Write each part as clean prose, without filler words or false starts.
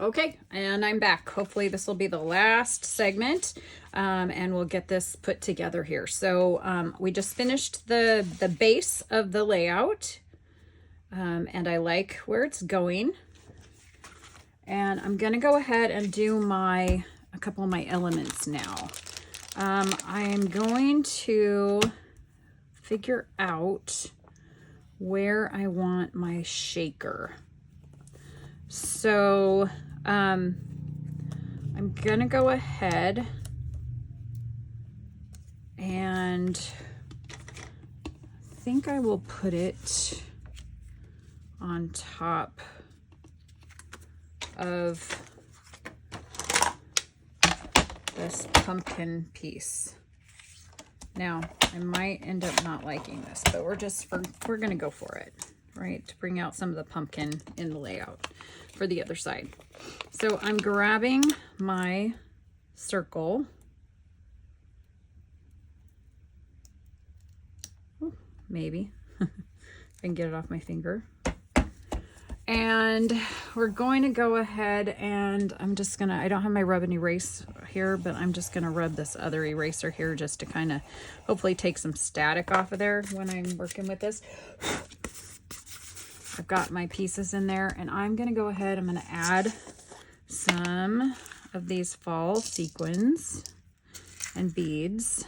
Okay, and I'm back. Hopefully this will be the last segment, and we'll get this put together here. So we just finished the base of the layout, and I like where it's going. And I'm gonna go ahead and do a couple of my elements now. I'm going to figure out where I want my shaker. So I'm gonna go ahead and I think I will put it on top of this pumpkin piece. Now, I might end up not liking this, but we're gonna go for it, right? To bring out some of the pumpkin in the layout for the other side. So I'm grabbing my circle. Ooh, maybe I can get it off my finger. And we're going to go ahead and I don't have my rub and erase here, but I'm just gonna rub this other eraser here just to kind of hopefully take some static off of there when I'm working with this. I've got my pieces in there, and I'm gonna go ahead, I'm gonna add some of these fall sequins and beads.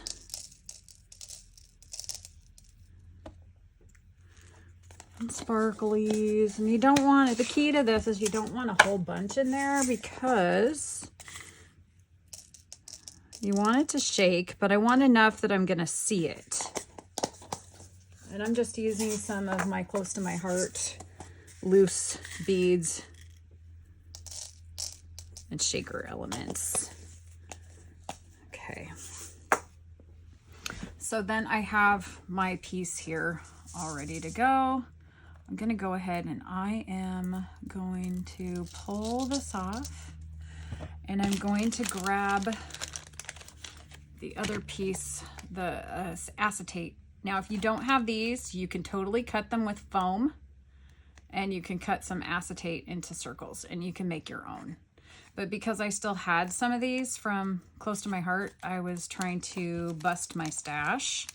And sparklies, and you don't want, the key to this is you don't want a whole bunch in there because you want it to shake, but I want enough that I'm gonna see it. And I'm just using some of my close to my heart loose beads and shaker elements. Okay. So then I have my piece here all ready to go. I'm gonna go ahead and I am going to pull this off, and I'm going to grab the other piece, the acetate. Now, if you don't have these, you can totally cut them with foam, and you can cut some acetate into circles, and you can make your own. But because I still had some of these from close to my heart, I was trying to bust my stash.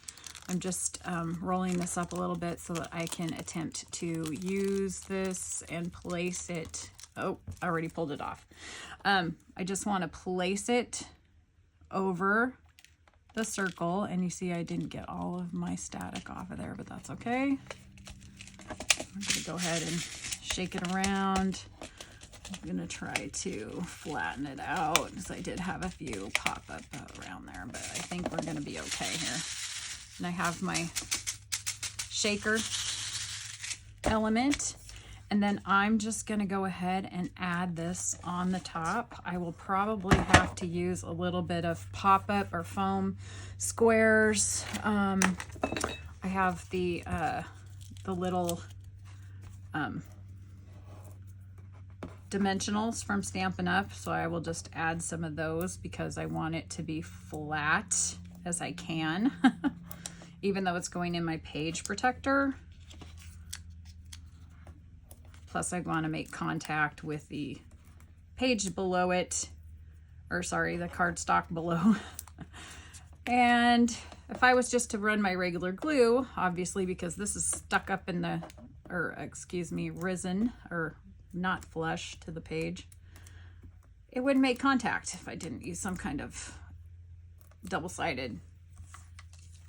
I'm just rolling this up a little bit so that I can attempt to use this and place it. Oh, I already pulled it off. I just want to place it over the circle, and you see I didn't get all of my static off of there, but that's okay. I'm gonna go ahead and shake it around. I'm gonna try to flatten it out because I did have a few pop up around there, but I think we're gonna be okay here. And I have my shaker element, and then I'm just gonna go ahead and add this on the top. I will probably have to use a little bit of pop-up or foam squares. I have the little dimensionals from Stampin' Up, so I will just add some of those because I want it to be flat as I can. Even though it's going in my page protector. Plus I want to make contact with the page below it, or sorry, the cardstock below. And if I was just to run my regular glue, obviously because this is stuck up in the, or excuse me, risen or not flush to the page, it would make contact if I didn't use some kind of double-sided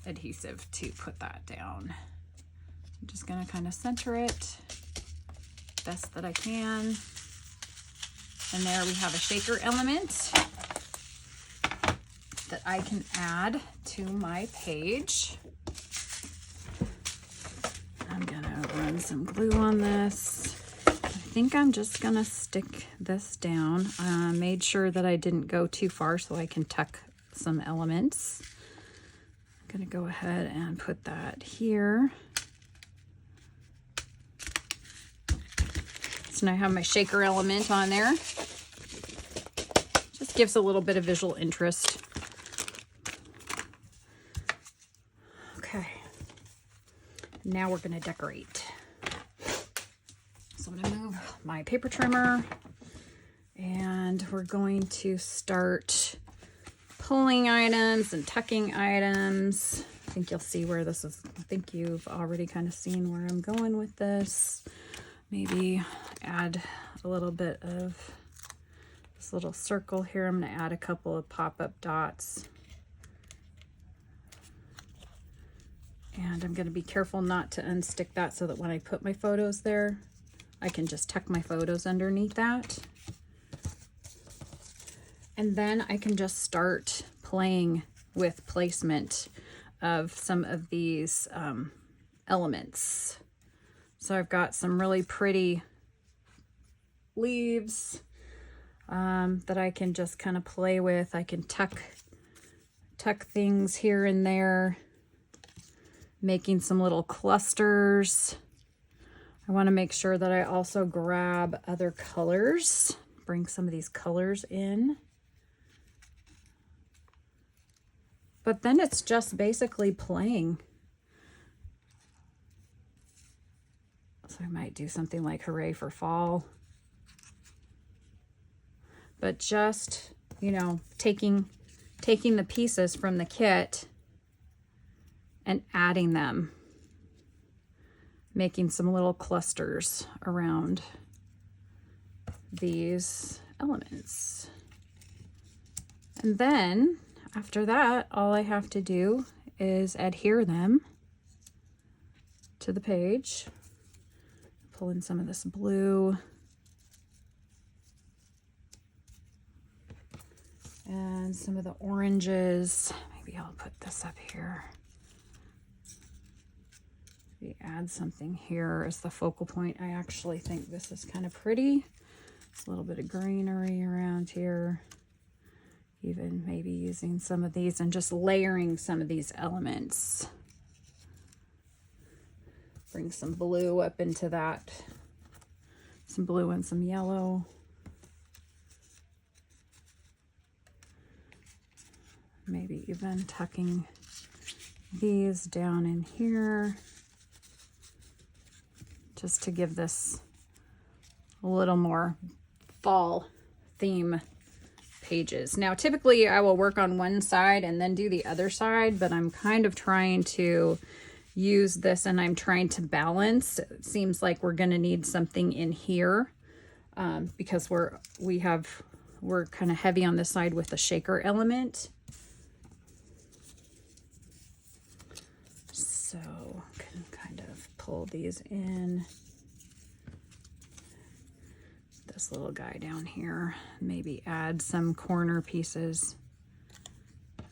adhesive to put that down. I'm just gonna kind of center it best that I can. And there we have a shaker element that I can add to my page. I'm gonna run some glue on this. I think I'm just gonna stick this down. I made sure that I didn't go too far so I can tuck some elements. I'm gonna go ahead and put that here. So now I have my shaker element on there. Just gives a little bit of visual interest. Okay, now we're gonna decorate. So I'm gonna move my paper trimmer And we're going to start pulling items and tucking items. I think you'll see where this is. I think you've already kind of seen where I'm going with this. Maybe add a little bit of this little circle here. I'm going to add a couple of pop-up dots. And I'm going to be careful not to unstick that so that when I put my photos there, I can just tuck my photos underneath that. And then I can just start playing with placement of some of these elements. So I've got some really pretty leaves that I can just kind of play with. I can tuck things here and there, making some little clusters. I want to make sure that I also grab other colors, bring some of these colors in. But then it's just basically playing. So I might do something like Hooray for Fall. But just, you know, taking the pieces from the kit and adding them, making some little clusters around these elements. And then after that, all I have to do is adhere them to the page. Pull in some of this blue. And some of the oranges. Maybe I'll put this up here. Maybe add something here as the focal point. I actually think this is kind of pretty. It's a little bit of greenery around here. Even maybe using some of these and just layering some of these elements. Bring some blue up into that. Some blue and some yellow. Maybe even tucking these down in here. Just to give this a little more fall theme pages. Now, typically I will work on one side and then do the other side, but I'm kind of trying to use this and I'm trying to balance. It seems like we're going to need something in here because we're kind of heavy on this side with the shaker element. So can kind of pull these in. This little guy down here, maybe add some corner pieces. I'm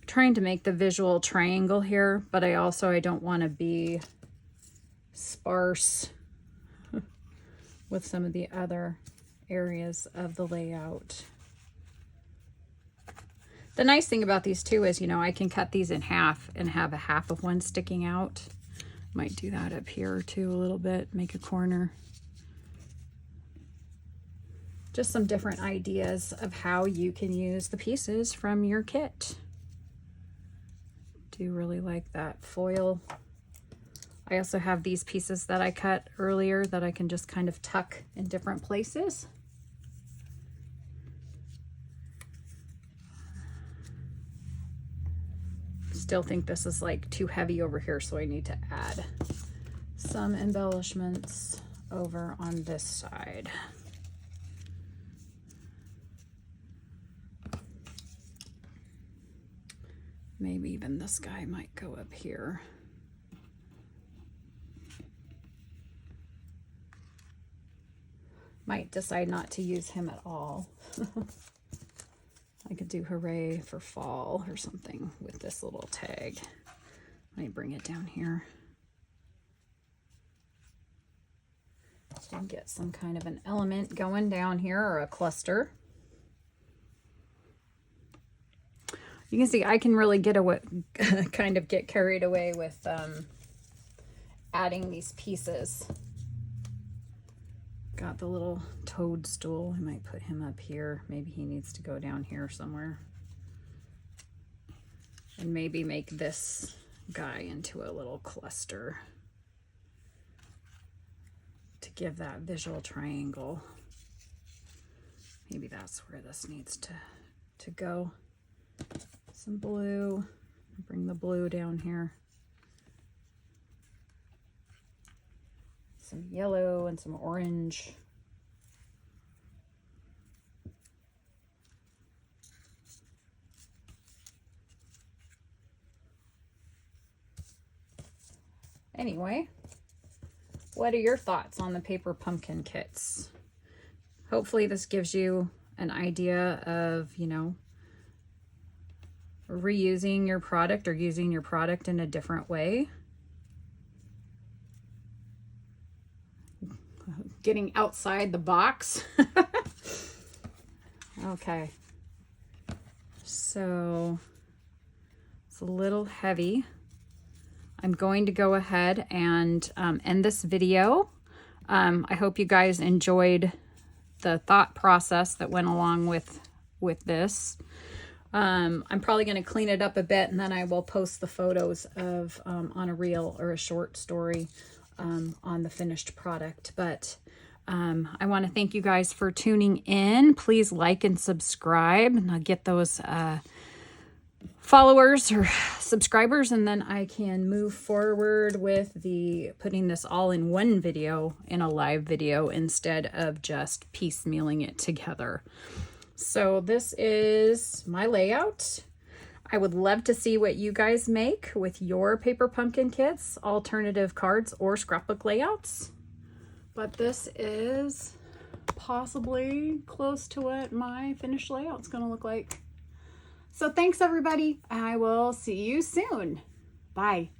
trying to make the visual triangle here, but I don't want to be sparse with some of the other areas of the layout. The nice thing about these too is, you know, I can cut these in half and have a half of one sticking out. Might do that up here too a little bit, make a corner. Just some different ideas of how you can use the pieces from your kit. Do really like that foil. I also have these pieces that I cut earlier that I can just kind of tuck in different places. Still think this is like too heavy over here, so I need to add some embellishments over on this side. Maybe even this guy might go up here. Might decide not to use him at all. I could do Hooray for Fall or something with this little tag. Let me bring it down here. And get some kind of an element going down here, or a cluster. You can see I can really get away, kind of get carried away with adding these pieces. Got the little toadstool. I might put him up here. Maybe he needs to go down here somewhere. And maybe make this guy into a little cluster to give that visual triangle. Maybe that's where this needs to go. Some blue. Bring the blue down here. Some yellow and some orange. Anyway, what are your thoughts on the paper pumpkin kits? Hopefully this gives you an idea of, you know, reusing your product or using your product in a different way. Getting outside the box. Okay. So it's a little heavy. I'm going to go ahead and end this video. I hope you guys enjoyed the thought process that went along with this. I'm probably going to clean it up a bit, and then I will post the photos of on a reel or a short story on the finished product. But I want to thank you guys for tuning in. Please like and subscribe, and I'll get those followers or subscribers, and then I can move forward with the putting this all in one video, in a live video, instead of just piecemealing it together. So this is my layout. I would love to see what you guys make with your paper pumpkin kits, alternative cards or scrapbook layouts. But this is possibly close to what my finished layout's going to look like. So thanks everybody. I will see you soon. Bye.